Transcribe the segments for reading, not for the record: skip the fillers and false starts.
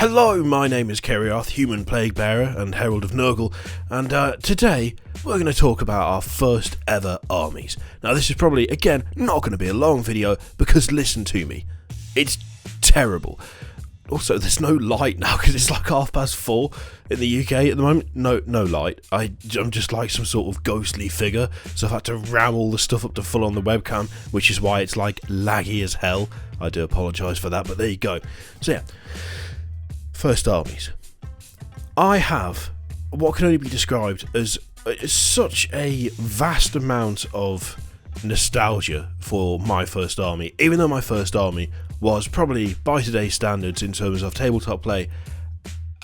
Hello, my name is Kerrioth, Human Plague Bearer and Herald of Nurgle, and today we're going to talk about our first ever armies. Now this is probably, again, not going to be a long video, because listen to me, it's terrible. Also, there's no light now, because it's like 4:30 in the UK at the moment. No light. I'm just like some sort of ghostly figure, so I've had to ram all the stuff up to full on the webcam, which is why it's like laggy as hell. I do apologise for that, but there you go. So yeah. First armies. I have what can only be described as such a vast amount of nostalgia for my first army, even though my first army was probably, by today's standards in terms of tabletop play,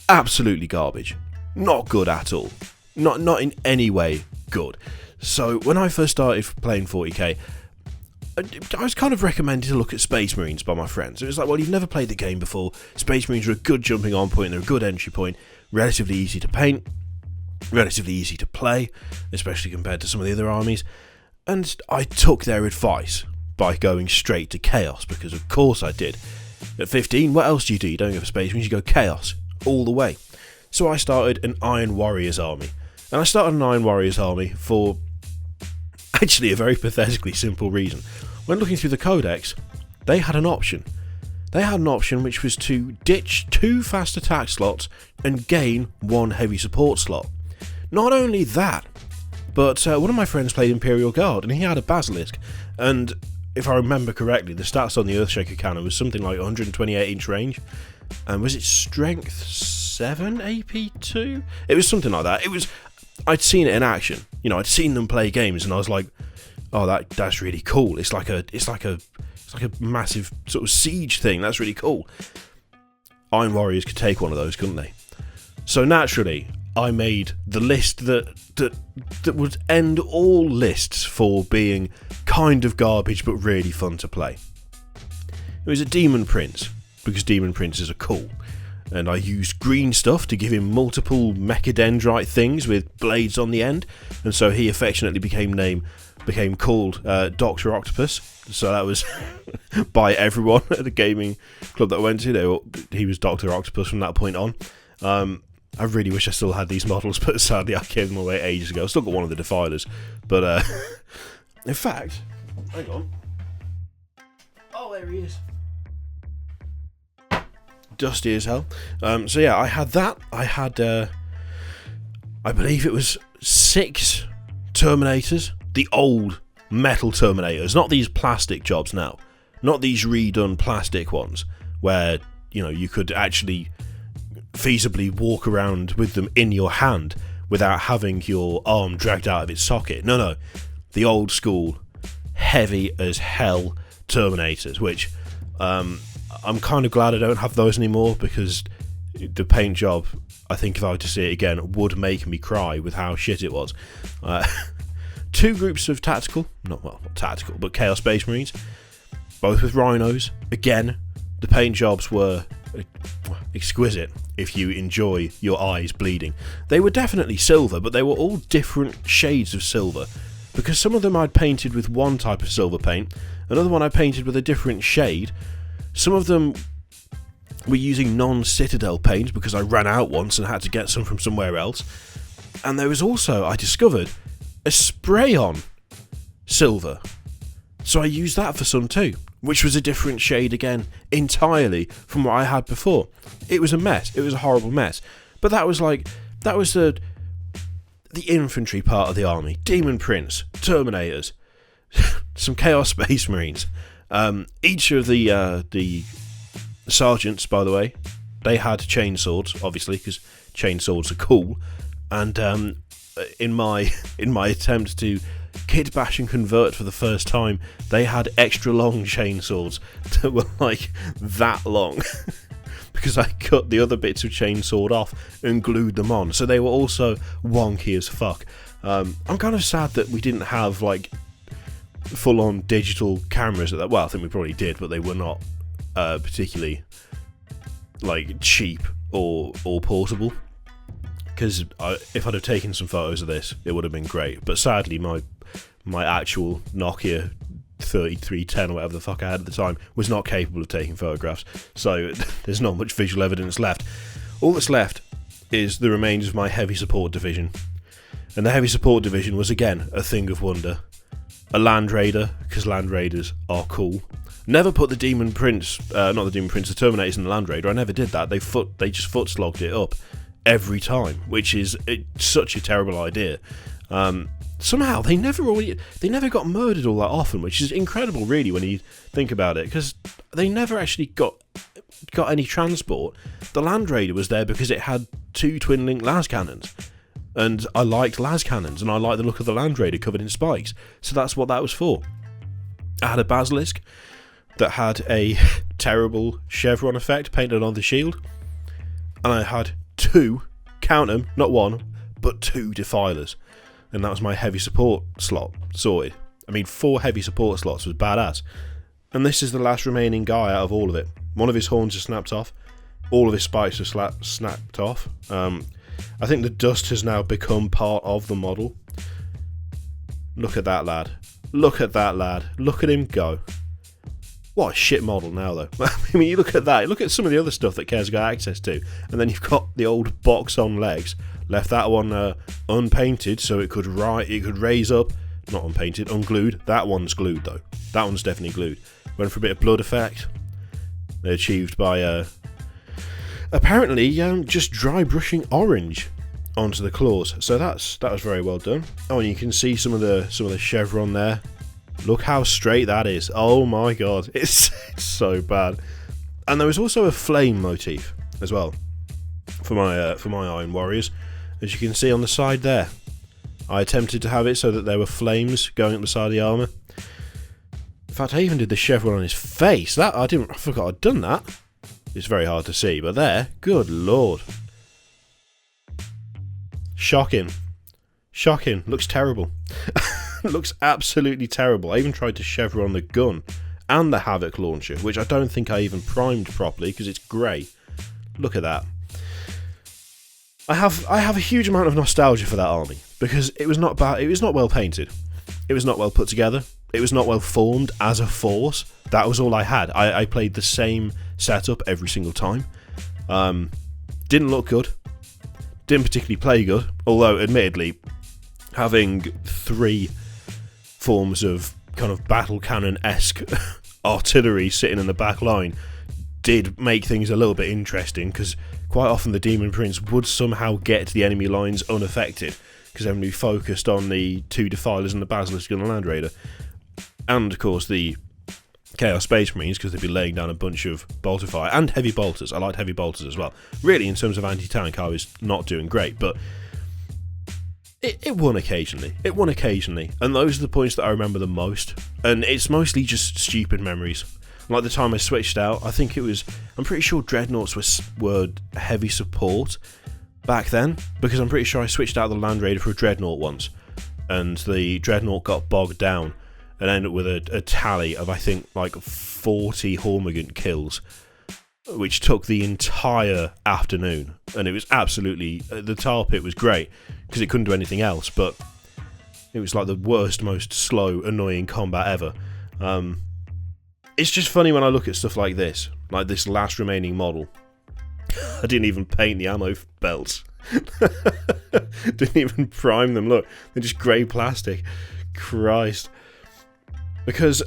absolutely garbage. Not good at all. Not in any way good. So when I first started playing 40k, I was kind of recommended to look at Space Marines by my friends. It was like, well, you've never played the game before. Space Marines are a good jumping on point, they're a good entry point, relatively easy to paint, relatively easy to play, especially compared to some of the other armies. And I took their advice by going straight to Chaos, because of course I did. At 15, what else do? You don't go for Space Marines, you go Chaos, all the way. So I started an Iron Warriors army. And I started an Iron Warriors army for actually a very pathetically simple reason. When looking through the codex, they had an option. They had an option which was to ditch 2 fast attack slots and gain 1 heavy support slot. Not only that, but one of my friends played Imperial Guard and he had a Basilisk, and if I remember correctly, the stats on the Earthshaker cannon was something like 128 inch range, and was it strength 7 AP 2? It was something like that. I'd seen it in action, I'd seen them play games, and I was like, oh, that's really cool. It's like a massive sort of siege thing. That's really cool. Iron Warriors could take one of those, couldn't they? So naturally, I made the list that would end all lists for being kind of garbage but really fun to play. It was a Demon Prince, because Demon Princes are cool. And I used green stuff to give him multiple mechadendrite things with blades on the end, and so he affectionately became called Dr. Octopus. So that was by everyone at the gaming club that I went to. He was Dr. Octopus from that point on. I really wish I still had these models, but sadly I gave them away ages ago. I still got one of the Defilers, but in fact, hang on. Oh, there he is. Dusty as hell. So yeah, I had that. I had, I believe it was 6 Terminators. The old metal Terminators, not these plastic jobs now. Not these redone plastic ones, where, you could actually feasibly walk around with them in your hand without having your arm dragged out of its socket. No. The old school, heavy as hell Terminators, which, I'm kind of glad I don't have those anymore, because the paint job, I think if I were to see it again, would make me cry with how shit it was. 2 groups of tactical, not tactical, but Chaos Space Marines, both with rhinos. Again, the paint jobs were exquisite if you enjoy your eyes bleeding. They were definitely silver, but they were all different shades of silver, because some of them I'd painted with one type of silver paint, another one I painted with a different shade. Some of them were using non-Citadel paint because I ran out once and had to get some from somewhere else. And there was also, I discovered, a spray-on silver. So I used that for some too, which was a different shade again, entirely from what I had before. It was a mess. It was a horrible mess. But that was the infantry part of the army. Demon Prince, Terminators, some Chaos Space Marines. Each of the sergeants, by the way, they had chainswords, obviously, because chainswords are cool. And in my attempt to kit bash and convert for the first time, they had extra long chainswords that were like that long, because I cut the other bits of chainsword off and glued them on. So they were also wonky as fuck. I'm kind of sad that we didn't have like full-on digital cameras at that. Well, I think we probably did, but they were not particularly like cheap or portable. Because if I'd have taken some photos of this, it would have been great. But sadly, my actual Nokia 3310 or whatever the fuck I had at the time was not capable of taking photographs, so there's not much visual evidence left. All that's left is the remains of my heavy support division, and the heavy support division was again a thing of wonder. A Land Raider, because Land Raiders are cool. Never put the Demon Prince, not the Demon Prince, the Terminators in the Land Raider. I never did that. They just foot slogged it up every time, which is such a terrible idea. Somehow they never got murdered all that often, which is incredible, really, when you think about it, because they never actually got any transport. The Land Raider was there because it had 2 twin-link las cannons, and I liked las cannons, and I liked the look of the Land Raider covered in spikes, so that's what that was for. I had a Basilisk that had a terrible chevron effect painted on the shield, and I had 2, count them, not 1, but 2 Defilers. And that was my heavy support slot sorted. I mean, 4 heavy support slots was badass. And this is the last remaining guy out of all of it. One of his horns is snapped off. All of his spikes are snapped off. I think the dust has now become part of the model. Look at that lad. Look at that lad. Look at him go. What a shit model now, though. I mean, you look at that. Look at some of the other stuff that Ker's got access to. And then you've got the old box on legs. Left that one unpainted so it could raise up. Not unpainted, unglued. That one's glued, though. That one's definitely glued. Went for a bit of blood effect. They're achieved by apparently just dry brushing orange onto the claws. So that was very well done. Oh, and you can see some of the chevron there. Look how straight that is. Oh my god, it's so bad. And there was also a flame motif as well for my Iron Warriors. As you can see on the side there, I attempted to have it so that there were flames going up the side of the armour. In fact, I even did the chevron on his face. I forgot I'd done that. It's very hard to see, but there, good lord. Shocking. Shocking. Looks terrible. Looks absolutely terrible. I even tried to chevron the gun and the Havoc launcher, which I don't think I even primed properly because it's grey. Look at that. I have a huge amount of nostalgia for that army because it was not bad. It was not well painted. It was not well put together. It was not well formed as a force. That was all I had. I played the same setup every single time. Didn't look good. Didn't particularly play good. Although, admittedly, having 3 forms of kind of battle cannon-esque artillery sitting in the back line did make things a little bit interesting, because quite often the Demon Prince would somehow get to the enemy lines unaffected, because everyone would be focused on the 2 Defilers and the Basilisk and the Land Raider. And, of course, the Chaos Space Marines, because they'd be laying down a bunch of bolter fire, and heavy bolters. I liked heavy bolters as well. Really, in terms of anti-tank, I was not doing great, but it won occasionally. It won occasionally, and those are the points that I remember the most. And it's mostly just stupid memories. Like the time I switched out, I'm pretty sure Dreadnoughts were heavy support back then, because I'm pretty sure I switched out the Land Raider for a Dreadnought once, and the Dreadnought got bogged down and ended up with a tally of, I think, like 40 Hormigant kills, which took the entire afternoon. And it was absolutely, the tar pit was great because it couldn't do anything else, but it was like the worst, most slow, annoying combat ever. It's just funny when I look at stuff like this last remaining model. I didn't even paint the ammo belts. Didn't even prime them. Look, they're just grey plastic. Christ. Because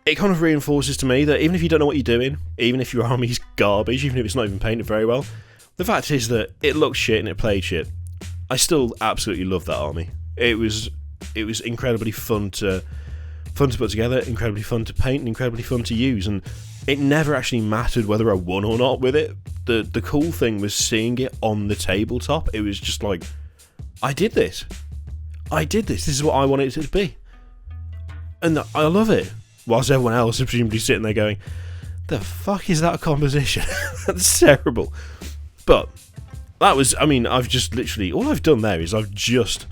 it kind of reinforces to me that even if you don't know what you're doing, even if your army's garbage, even if it's not even painted very well, the fact is that it looked shit and it played shit. I still absolutely love that army. It was incredibly fun to put together, incredibly fun to paint, and incredibly fun to use, and it never actually mattered whether I won or not with it. The cool thing was seeing it on the tabletop. It was just like, I did this. This is what I wanted it to be. And I love it. Whilst everyone else is presumably sitting there going, the fuck is that composition? That's terrible. But that was, I've just literally, all I've done there is I've just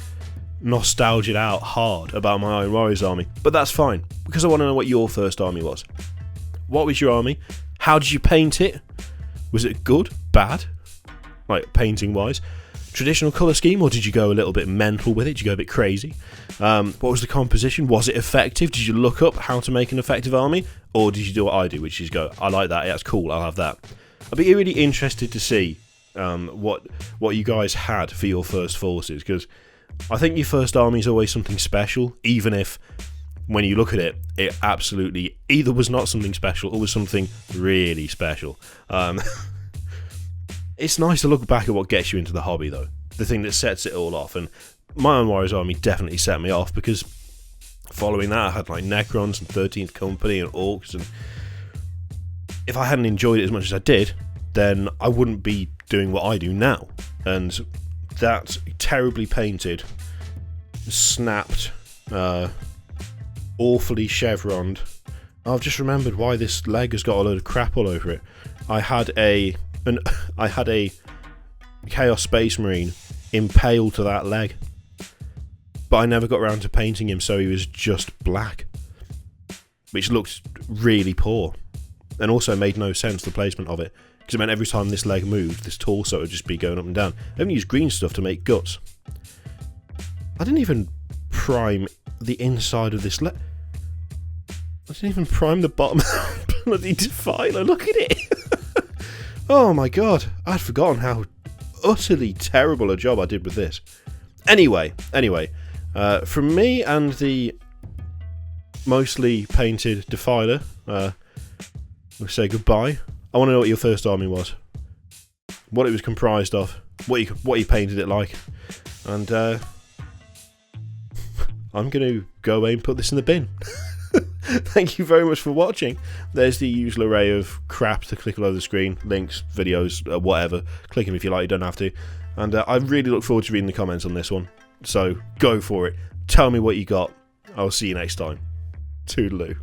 nostalgia'd out hard about my Iron Warriors army. But that's fine, because I want to know what your first army was. What was your army? How did you paint it? Was it good? Bad? Like, painting wise? traditional colour scheme, or did you go a little bit mental with it? Did you go a bit crazy? What was the composition? Was it effective? Did you look up how to make an effective army? Or did you do what I do, which is go, I like that, yeah, that's cool, I'll have that. I'd be really interested to see what you guys had for your first forces, because I think your first army is always something special, even if when you look at it, it absolutely either was not something special or was something really special. It's nice to look back at what gets you into the hobby, though. The thing that sets it all off. And my own Warriors army definitely set me off, because following that I had like Necrons and 13th Company and Orcs, and if I hadn't enjoyed it as much as I did, then I wouldn't be doing what I do now. And that terribly painted, snapped, awfully chevroned. I've just remembered why this leg has got a load of crap all over it. I had a Chaos Space Marine impaled to that leg, but I never got around to painting him, so he was just black, which looked really poor, and also made no sense, the placement of it, because it meant every time this leg moved, this torso would just be going up and down. I even used green stuff to make guts. I didn't even prime the inside of this leg. I didn't even prime the bottom of the bloody Defiler. Look at it. Oh my god, I'd forgotten how utterly terrible a job I did with this. Anyway, from me and the mostly painted Defiler, we'll say goodbye. I want to know what your first army was, what it was comprised of, what you painted it like, and I'm going to go away and put this in the bin. Thank you very much for watching. There's the usual array of crap to click all over the screen, links, videos, whatever. Click them if you like, you don't have to. And I really look forward to reading the comments on this one. So go for it. Tell me what you got. I'll see you next time. Toodaloo.